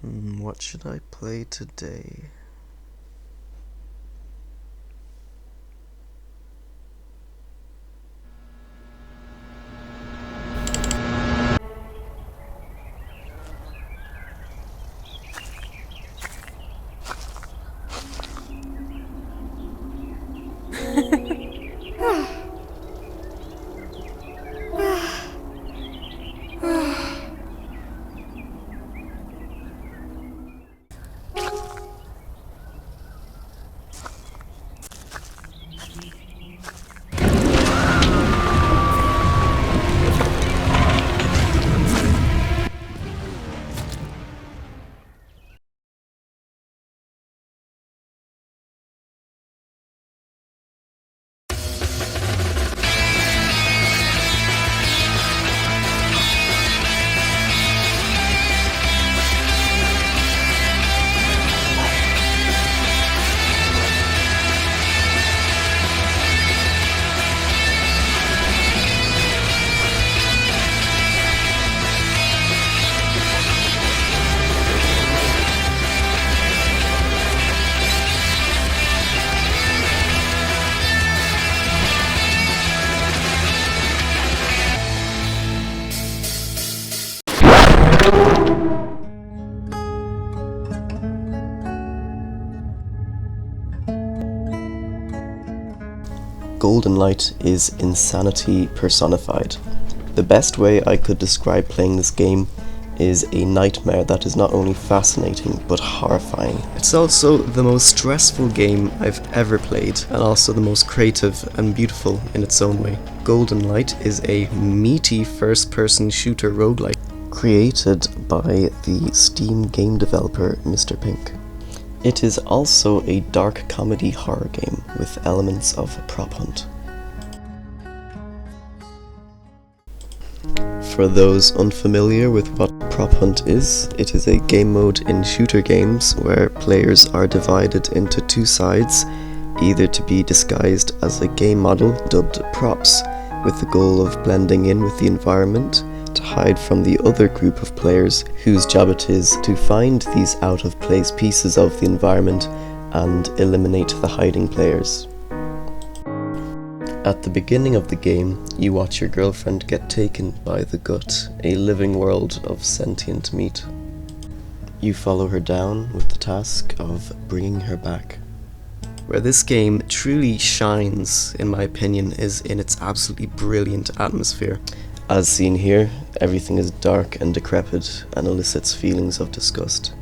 What should I play today? Golden Light is insanity personified. The best way I could describe playing this game is a nightmare that is not only fascinating but horrifying. It's also the most stressful game I've ever played, and also the most creative and beautiful in its own way. Golden Light is a meaty first-person shooter roguelike created by the Steam game developer Mr. Pink. It is also a dark comedy horror game with elements of prop hunt. For those unfamiliar with what prop hunt is, it is a game mode in shooter games where players are divided into two sides, either to be disguised as a game model dubbed props, with the goal of blending in with the environment, to hide from the other group of players whose job it is to find these out-of-place pieces of the environment and eliminate the hiding players. At the beginning of the game, you watch your girlfriend get taken by the Gut, a living world of sentient meat. You follow her down with the task of bringing her back. Where this game truly shines, in my opinion, is in its absolutely brilliant atmosphere. As seen here, everything is dark and decrepit and elicits feelings of disgust.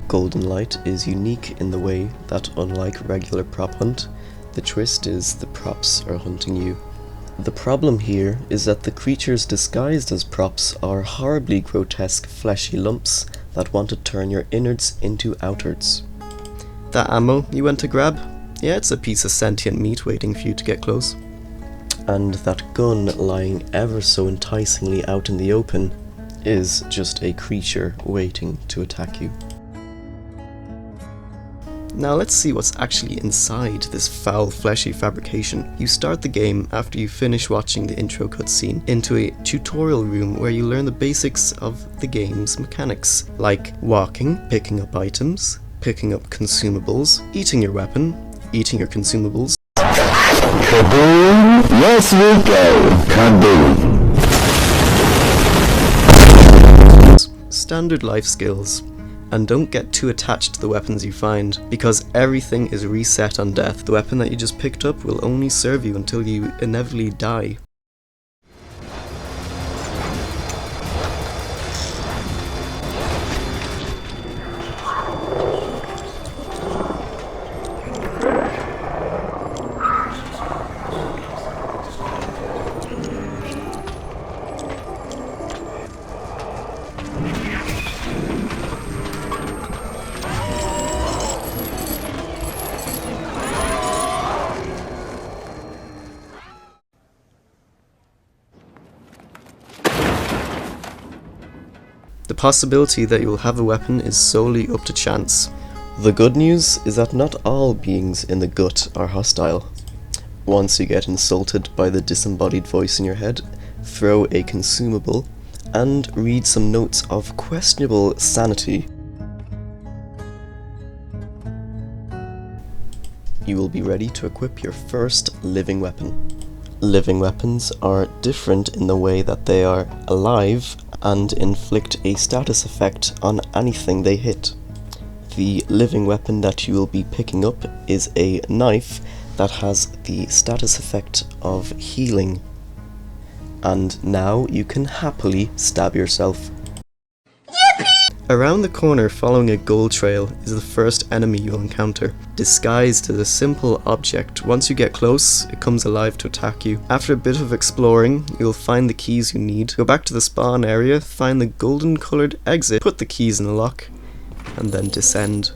Golden Light is unique in the way that, unlike regular prop hunt, the twist is the props are hunting you. The problem here is that the creatures disguised as props are horribly grotesque fleshy lumps that want to turn your innards into outards. That ammo you went to grab? Yeah, it's a piece of sentient meat waiting for you to get close. And that gun lying ever so enticingly out in the open is just a creature waiting to attack you. Now let's see what's actually inside this foul fleshy fabrication. You start the game after you finish watching the intro cutscene into a tutorial room where you learn the basics of the game's mechanics, like walking, picking up items, picking up consumables, eating your weapon, eating your consumables, Kaboom! Yes, we go! Kaboom! standard life skills. And don't get too attached to the weapons you find, because everything is reset on death. The weapon that you just picked up will only serve you until you inevitably die. The possibility that you will have a weapon is solely up to chance. The good news is that not all beings in the Gut are hostile. Once you get insulted by the disembodied voice in your head, throw a consumable, and read some notes of questionable sanity. you will be ready to equip your first living weapon. Living weapons are different in the way that they are alive and inflict a status effect on anything they hit. The living weapon that you will be picking up is a knife that has the status effect of healing. And now you can happily stab yourself. Around the corner following a gold trail is the first enemy you'll encounter. Disguised as a simple object, once you get close, it comes alive to attack you. After a bit of exploring, you'll find the keys you need, go back to the spawn area, find the golden coloured exit, put the keys in the lock, and then descend.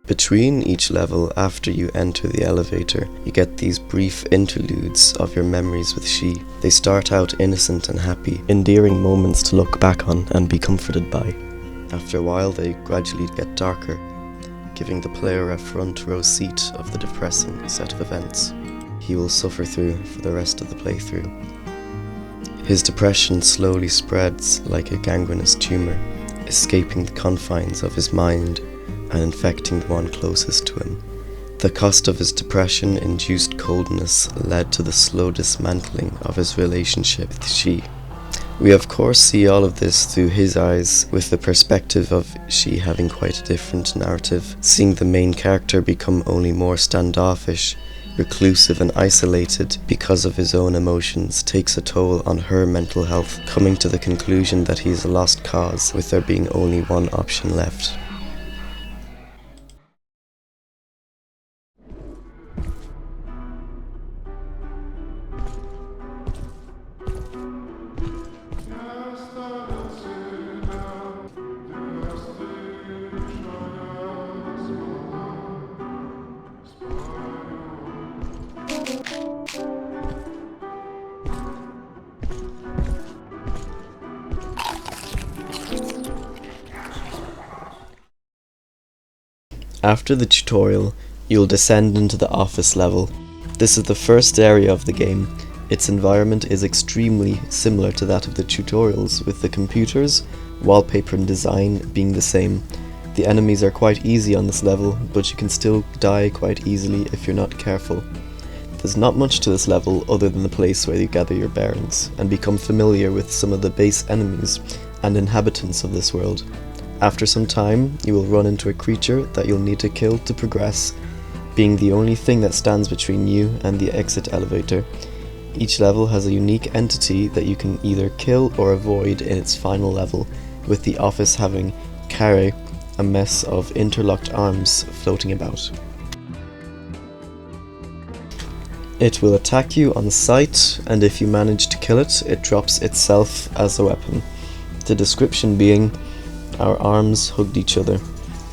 Between each level after you enter the elevator, you get these brief interludes of your memories with Xi. They start out innocent and happy, endearing moments to look back on and be comforted by. After a while they gradually get darker, giving the player a front row seat of the depressing set of events he will suffer through for the rest of the playthrough. His depression slowly spreads like a gangrenous tumour, escaping the confines of his mind and infecting the one closest to him. The cost of his depression induced coldness led to the slow dismantling of his relationship with Xi. We of course see all of this through his eyes, with the perspective of Xi having quite a different narrative. Seeing the main character become only more standoffish, reclusive and isolated because of his own emotions takes a toll on her mental health, coming to the conclusion that he is a lost cause, with there being only one option left. After the tutorial, you'll descend into the office level. This is the first area of the game. Its environment is extremely similar to that of the tutorials, with the computers, wallpaper and design being the same. The enemies are quite easy on this level, but you can still die quite easily if you're not careful. There's not much to this level other than the place where you gather your bearings and become familiar with some of the base enemies and inhabitants of this world. After some time, you will run into a creature that you'll need to kill to progress, being the only thing that stands between you and the exit elevator. Each level has a unique entity that you can either kill or avoid in its final level, with the office having Kare, a mess of interlocked arms floating about. It will attack you on sight, and if you manage to kill it, it drops itself as a weapon. The description being, our arms hugged each other.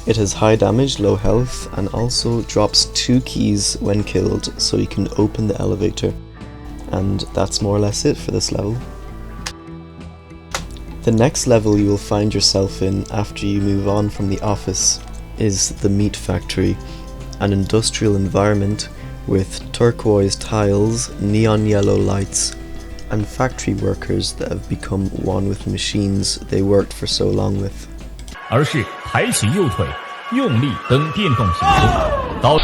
It has high damage, low health, and also drops 2 keys when killed, so you can open the elevator. And that's more or less it for this level. The next level you will find yourself in after you move on from the office is the meat factory, an industrial environment with turquoise tiles, neon yellow lights, and factory workers that have become one with machines they worked for so long with. 而是抬起右腿，用力等电动行动。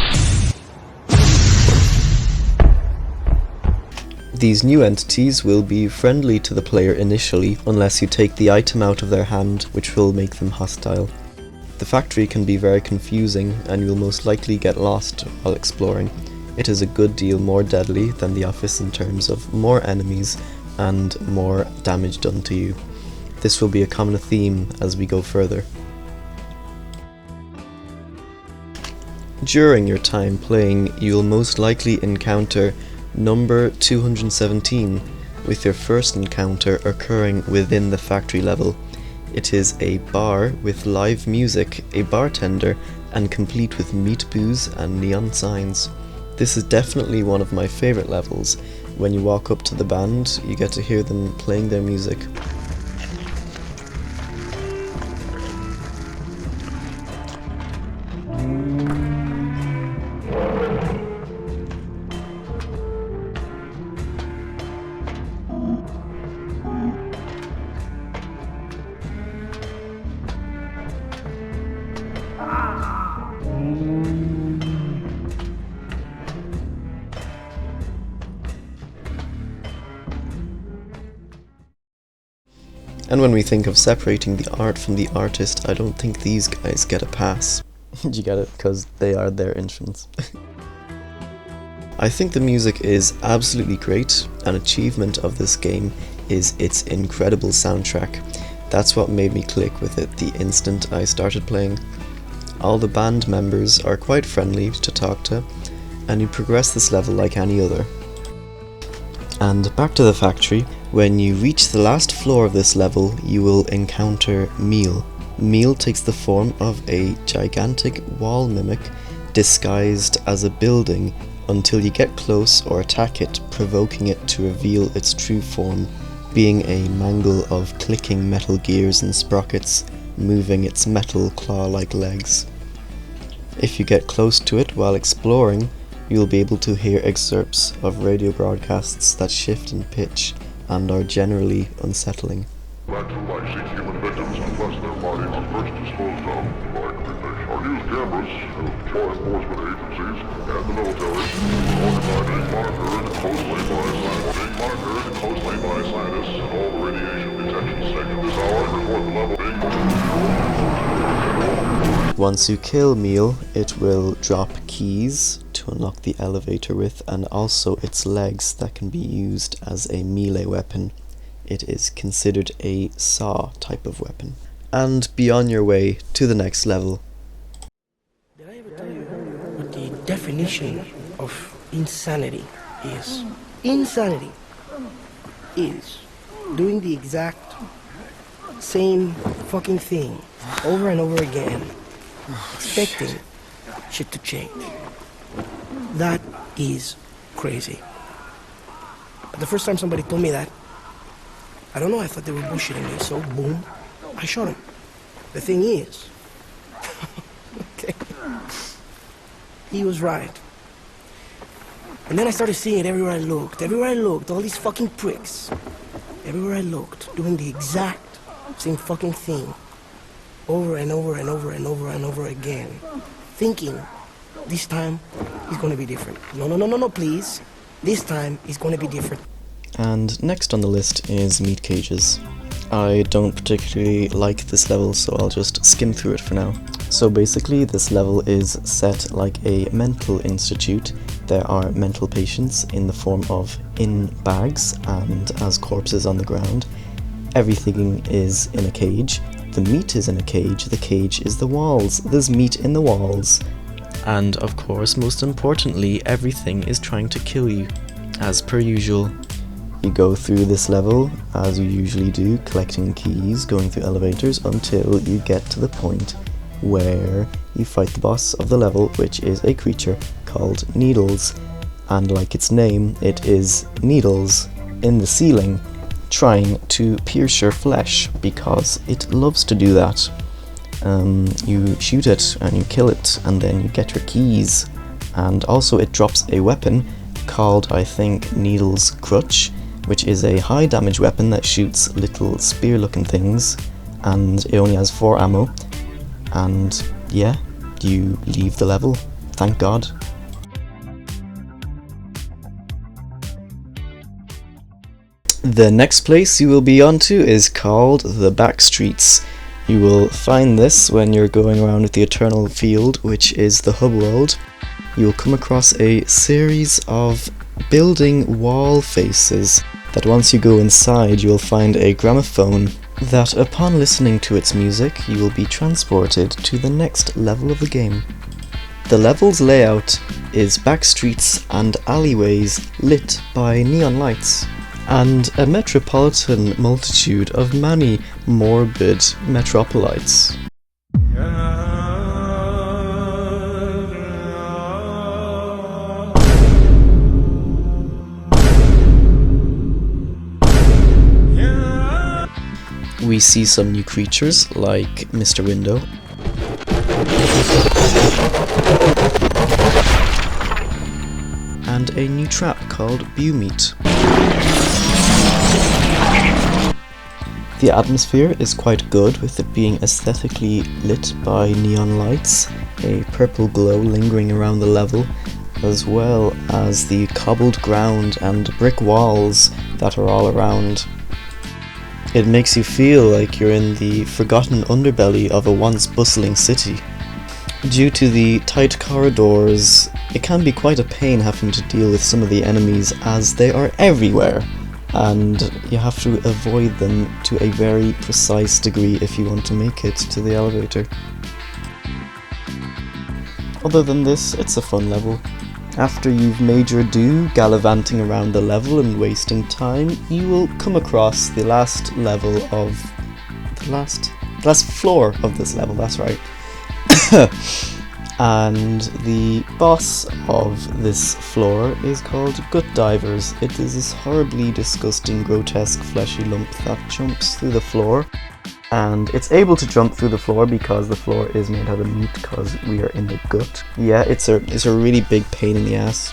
These new entities will be friendly to the player initially, unless you take the item out of their hand, which will make them hostile. The factory can be very confusing, and you will most likely get lost while exploring. It is a good deal more deadly than the office in terms of more enemies and more damage done to you. This will be a common theme as we go further. During your time playing, you will most likely encounter number 217, with your first encounter occurring within the factory level. It is a bar with live music, a bartender, and complete with meat booths and neon signs. This is definitely one of my favourite levels, when you walk up to the band, you get to hear them playing their music. And when we think of separating the art from the artist, I don't think these guys get a pass. You get it? Because they are their instruments. I think the music is absolutely great. An achievement of this game is its incredible soundtrack. That's what made me click with it the instant I started playing. All the band members are quite friendly to talk to, and you progress this level like any other. And back to the factory, when you reach the last floor of this level, you will encounter Meal. Meal takes the form of a gigantic wall mimic disguised as a building until you get close or attack it, provoking it to reveal its true form, being a mangle of clicking metal gears and sprockets, moving its metal claw-like legs. If you get close to it while exploring, you'll be able to hear excerpts of radio broadcasts that shift in pitch and are generally unsettling. Back to life, seek human victims unless their bodies are first disposed of by cremation. Our news cameras of law enforcement agencies and the military are being monitored closely by scientists and all the radiation detection sections. This hour, report the level being monitored. Once you kill Meal, it will drop keys to unlock the elevator with, and also its legs that can be used as a melee weapon. It is considered a saw type of weapon. And be on your way to the next level. Did I ever tell you what the definition of insanity is? Insanity is doing the exact same fucking thing over and over again, expecting shit to change. That is crazy. But the first time somebody told me that, I don't know, I thought they were bullshitting me, so boom, I shot him. The thing is, okay, he was right. And then I started seeing it everywhere I looked, all these fucking pricks, everywhere I looked, doing the exact same fucking thing, over and over and over and over and over again, thinking, this time is going to be different. No, please. This time is going to be different. And next on the list is Meat Cages. I don't particularly like this level, so I'll just skim through it for now. So basically, this level is set like a mental institute. There are mental patients in the form of in bags and as corpses on the ground. Everything is in a cage. The meat is in a cage. The cage is the walls. There's meat in the walls. And of course, most importantly, everything is trying to kill you, as per usual. You go through this level, as you usually do, collecting keys, going through elevators, until you get to the point where you fight the boss of the level, which is a creature called Needles. And like its name, it is needles in the ceiling, trying to pierce your flesh, because it loves to do that. You shoot it and you kill it, and then you get your keys. And also it drops a weapon called, I think, Needles Crutch, which is a high damage weapon that shoots little spear looking things, and it only has 4 ammo. And yeah, you leave the level, thank God. The next place you will be onto is called the Back Streets. You will find this when you're going around with the Eternal Field, which is the hub world. You will come across a series of building wall faces that once you go inside you will find a gramophone that upon listening to its music you will be transported to the next level of the game. The level's layout is back streets and alleyways lit by neon lights, and a metropolitan multitude of many morbid metropolites. We see some new creatures like Mr. Window. And a new trap called Bewmeat. The atmosphere is quite good, with it being aesthetically lit by neon lights, a purple glow lingering around the level, as well as the cobbled ground and brick walls that are all around. It makes you feel like you're in the forgotten underbelly of a once bustling city. Due to the tight corridors, it can be quite a pain having to deal with some of the enemies, as they are everywhere, and you have to avoid them to a very precise degree if you want to make it to the elevator. Other than this, it's a fun level. After you've made your due gallivanting around the level and wasting time, you will come across the last level of the last floor of this level, that's right. And the boss of this floor is called Gut Divers. It is this horribly disgusting, grotesque, fleshy lump that jumps through the floor. And it's able to jump through the floor because the floor is made out of meat, because we are in the gut. Yeah, it's a really big pain in the ass.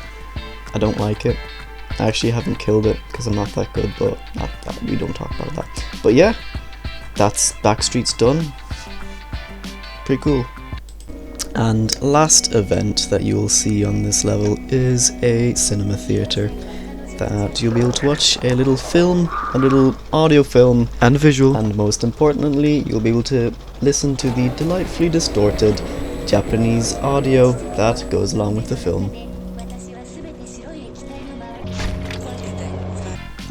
I don't like it. I actually haven't killed it because I'm not that good, but we don't talk about that. But yeah, that's Backstreet's done. Pretty cool. And last event that you will see on this level is a cinema theatre, that you'll be able to watch a little film, a little audio film and visual, and most importantly you'll be able to listen to the delightfully distorted Japanese audio that goes along with the film.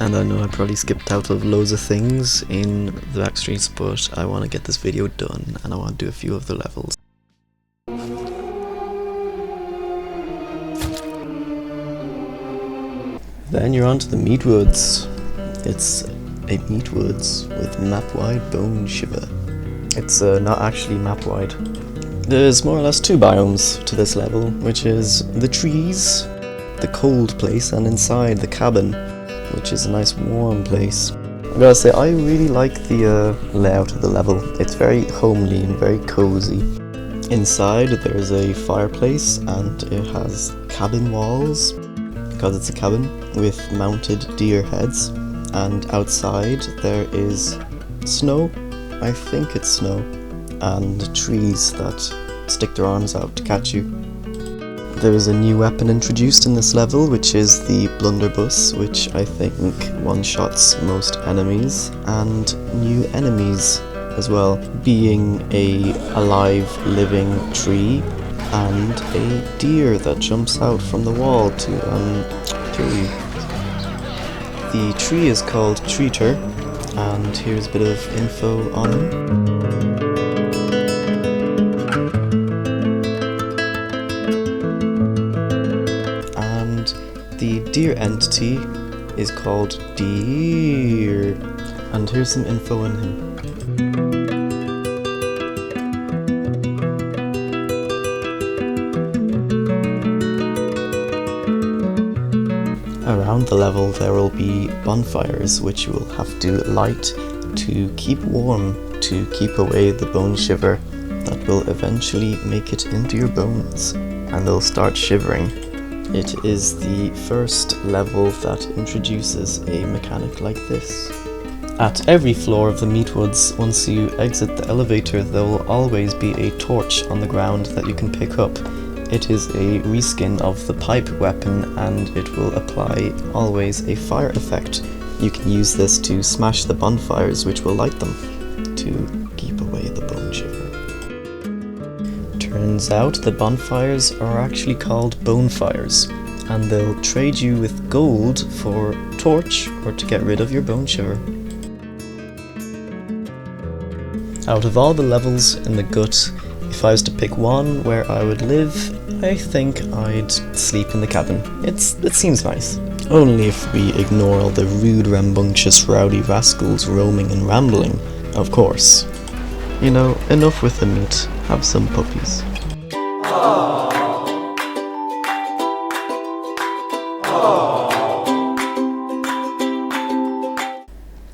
And I know I probably skipped out of loads of things in the Backstreets, but I want to get this video done and I want to do a few of the levels. Then you're on to the Meatwoods. It's a Meatwoods with map-wide bone shiver. It's not actually map-wide. There's more or less two biomes to this level, which is the trees, the cold place, and inside the cabin, which is a nice warm place. I gotta say, I really like the layout of the level. It's very homely and very cozy. Inside there's a fireplace and it has cabin walls, because it's a cabin, with mounted deer heads, and outside there is snow, I think it's snow, and trees that stick their arms out to catch you. There is a new weapon introduced in this level, which is the blunderbuss, which I think one-shots most enemies, and new enemies as well, being a alive, living tree, and a deer that jumps out from the wall to kill you. The tree is called Treater, and here's a bit of info on him. And the deer entity is called Deer, and here's some info on him. Around the level there will be bonfires, which you will have to light to keep warm, to keep away the bone shiver that will eventually make it into your bones, and they'll start shivering. It is the first level that introduces a mechanic like this. At every floor of the Meatwoods, once you exit the elevator, there will always be a torch on the ground that you can pick up. It is a reskin of the pipe weapon, and it will apply always a fire effect. You can use this to smash the bonfires, which will light them, to keep away the bone shiver. Turns out the bonfires are actually called bonefires, and they'll trade you with gold for torch or to get rid of your bone shiver. Out of all the levels in the gut, if I was to pick one where I would live, I think I'd sleep in the cabin. It seems nice. Only if we ignore all the rude, rambunctious, rowdy rascals roaming and rambling, of course. You know, enough with the meat. Have some puppies.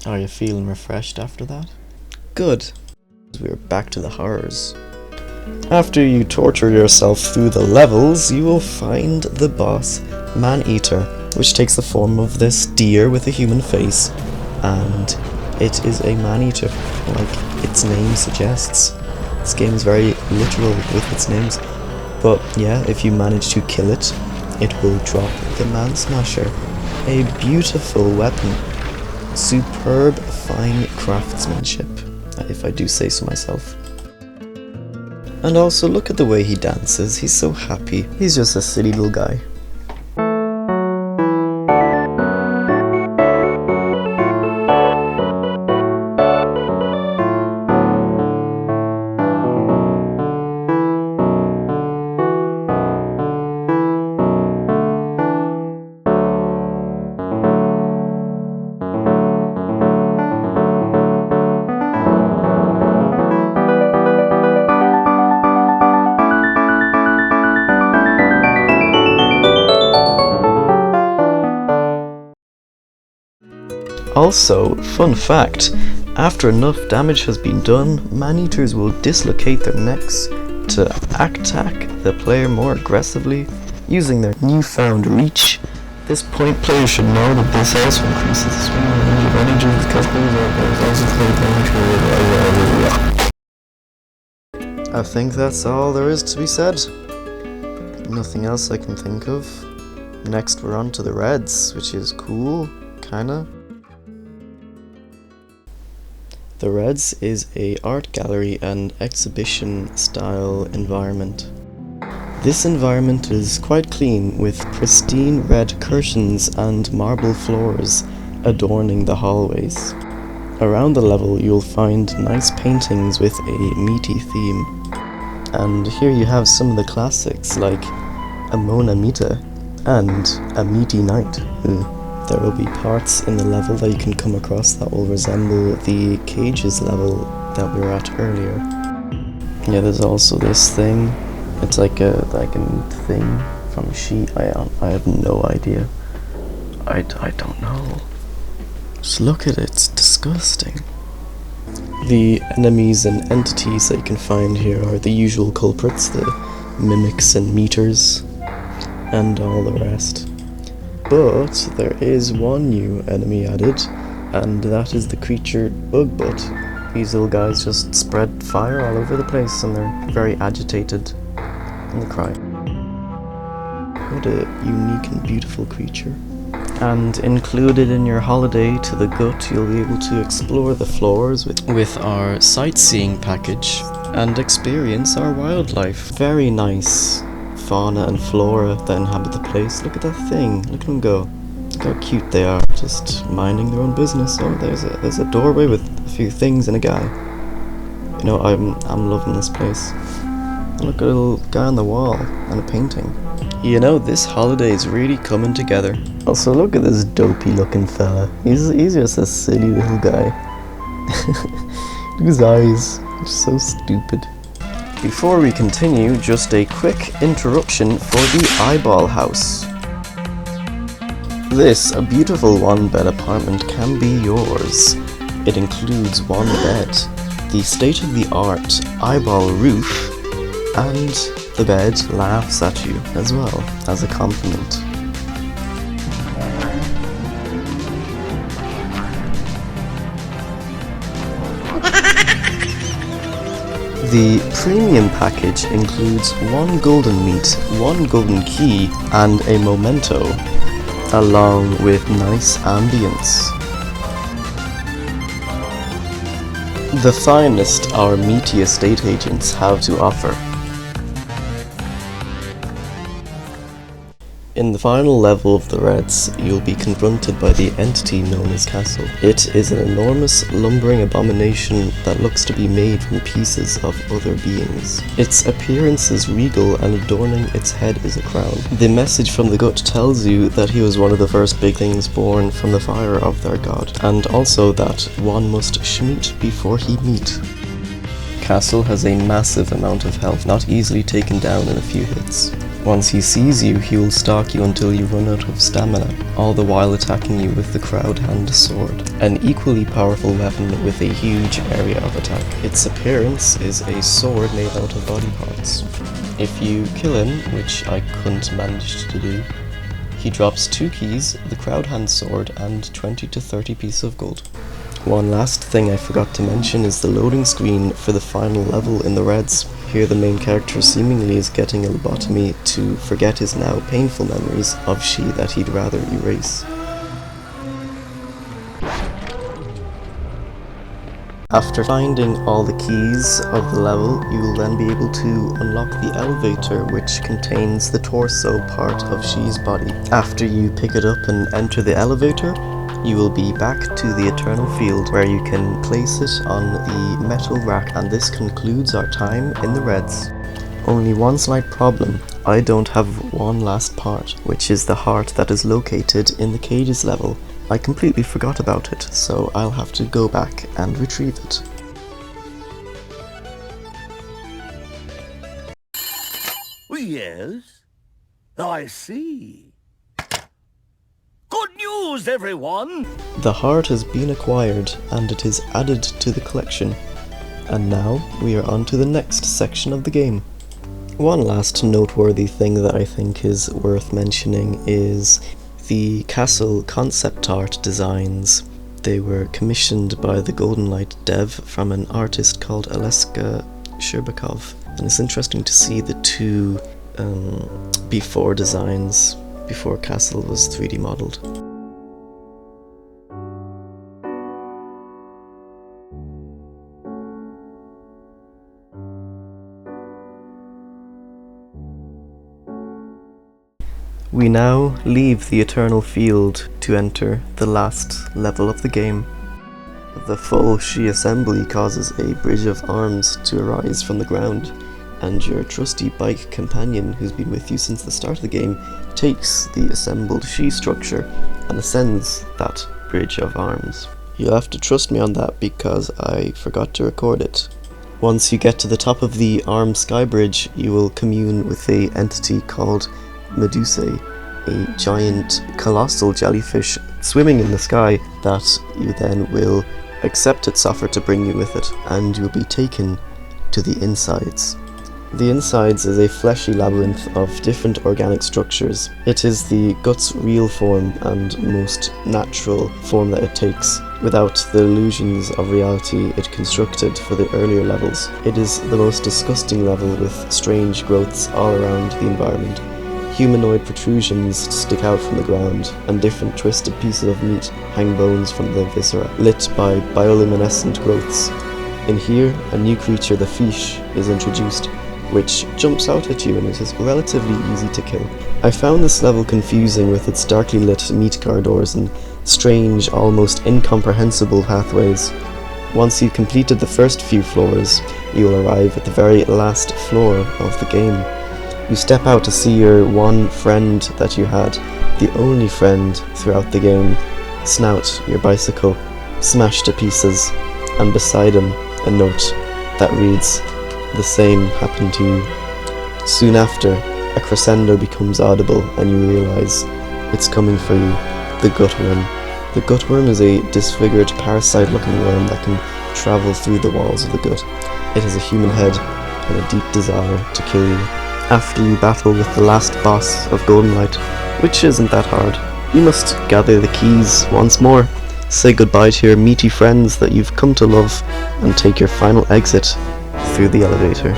Are you feeling refreshed after that? good. We're back to the horrors. After you torture yourself through the levels, you will find the boss, Man-Eater, which takes the form of this deer with a human face, and it is a man-eater, like its name suggests. This game is very literal with its names, but yeah, if you manage to kill it, it will drop the Man Smasher, a beautiful weapon. Superb fine craftsmanship, if I do say so myself. And also look at the way he dances, he's so happy. He's just a silly little guy. Also, fun fact, after enough damage has been done, man-eaters will dislocate their necks to attack the player more aggressively using their newfound reach. At this point, players should know that this also increases the swing range of any Jones customers. I think that's all there is to be said. Nothing else I can think of. Next we're on to the Reds, which is cool, kinda. The Reds is a art gallery and exhibition style environment. This environment is quite clean with pristine red curtains and marble floors adorning the hallways. Around the level you'll find nice paintings with a meaty theme. And here you have some of the classics like Amon Amita and A Meaty Night. There will be parts in the level that you can come across that will resemble the cages level that we were at earlier. Yeah, there's also this thing. It's like a neat thing from a sheet. I have no idea. I don't know. Just look at it. It's disgusting. The enemies and entities that you can find here are the usual culprits, the mimics and meters, and all the rest. But there is one new enemy added, and that is the creature Bugbutt. These little guys just spread fire all over the place and they're very agitated and they cry. What a unique and beautiful creature. And included in your holiday to the Gut, you'll be able to explore the floors with our sightseeing package and experience our wildlife. Very nice fauna and flora that inhabit the place. Look at that thing, look at them go. Look how cute they are, just minding their own business. Oh, there's a doorway with a few things and a guy. You know, I'm loving this place. Look at a little guy on the wall and a painting. You know, this holiday is really coming together. Also, look at this dopey looking fella. He's just a silly little guy. Look at his eyes, they're so stupid. Before we continue, just a quick interruption for the Eyeball House. This, a beautiful one-bed apartment, can be yours. It includes one bed, the state-of-the-art eyeball roof, and the bed laughs at you as well, as a compliment. The premium package includes one golden meat, one golden key, and a memento, along with nice ambience. The finest our meaty estate agents have to offer. In the final level of the Reds, you'll be confronted by the entity known as Castle. It is an enormous, lumbering abomination that looks to be made from pieces of other beings. Its appearance is regal, and adorning its head is a crown. The message from the Gut tells you that he was one of the first big things born from the fire of their god, and also that one must schmeat before he meet. Castle has a massive amount of health, not easily taken down in a few hits. Once he sees you, he will stalk you until you run out of stamina, all the while attacking you with the Crowd Hand Sword, an equally powerful weapon with a huge area of attack. Its appearance is a sword made out of body parts. If you kill him, which I couldn't manage to do, he drops 2 keys, the Crowd Hand Sword, and 20 to 30 pieces of gold. One last thing I forgot to mention is the loading screen for the final level in the Reds. Here the main character seemingly is getting a lobotomy to forget his now painful memories of she that he'd rather erase. After finding all the keys of the level, you will then be able to unlock the elevator, which contains the torso part of She's body. After you pick it up and enter the elevator, you will be back to the Eternal Field, where you can place it on the metal rack, and this concludes our time in the Reds. Only one slight problem: I don't have one last part, which is the heart that is located in the cages level. I completely forgot about it, so I'll have to go back and retrieve it. Yes, I see. Good news, everyone! The heart has been acquired, and it is added to the collection. And now, we are on to the next section of the game. One last noteworthy thing that I think is worth mentioning is the castle concept art designs. They were commissioned by the Golden Light dev from an artist called Aleska Sherbakov, and it's interesting to see the two before designs, before Castle was 3D modelled. We now leave the Eternal Field to enter the last level of the game. The full She assembly causes a bridge of arms to arise from the ground, and your trusty bike companion, who's been with you since the start of the game, takes the assembled She structure and ascends that bridge of arms. You'll have to trust me on that because I forgot to record it. Once you get to the top of the arm sky bridge, you will commune with an entity called Medusae, a giant colossal jellyfish swimming in the sky that you then will accept its offer to bring you with it, and you'll be taken to the insides. The insides is a fleshy labyrinth of different organic structures. It is the gut's real form and most natural form that it takes, without the illusions of reality it constructed for the earlier levels. It is the most disgusting level with strange growths all around the environment. Humanoid protrusions stick out from the ground, and different twisted pieces of meat hang bones from the viscera, lit by bioluminescent growths. In here, a new creature, the Fish, is introduced, which jumps out at you and it is relatively easy to kill. I found this level confusing with its darkly lit meat corridors and strange, almost incomprehensible pathways. Once you've completed the first few floors, you will arrive at the very last floor of the game. You step out to see your one friend that you had, the only friend throughout the game, Snout, your bicycle, smashed to pieces, and beside him a note that reads, "The same happened to you." Soon after, a crescendo becomes audible and you realise it's coming for you, the Gutworm. The Gutworm is a disfigured parasite-looking worm that can travel through the walls of the gut. It has a human head and a deep desire to kill you. After you battle with the last boss of Golden Light, which isn't that hard, you must gather the keys once more, say goodbye to your meaty friends that you've come to love, and take your final exit through the elevator.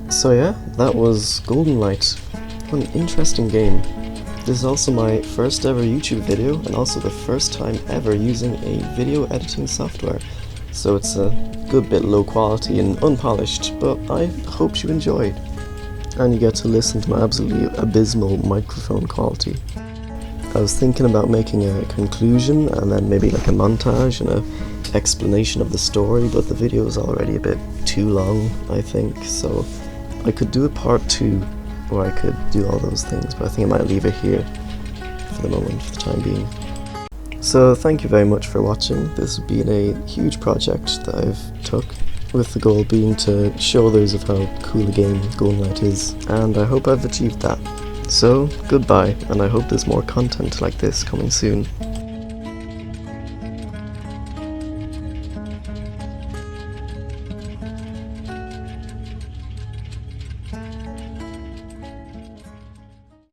So yeah, that was Golden Light. What an interesting game. This is also my first ever YouTube video, and also the first time ever using a video editing software. So it's a good bit low quality and unpolished, but I hope you enjoyed. And you get to listen to my absolutely abysmal microphone quality. I was thinking about making a conclusion and then maybe like a montage and an explanation of the story, but the video is already a bit too long, I think, so I could do a part 2 where I could do all those things, but I think I might leave it here for the moment, for the time being. So thank you very much for watching. This has been a huge project that I've took, with the goal being to show others of how cool a game Golden Light is, and I hope I've achieved that. So goodbye, and I hope there's more content like this coming soon.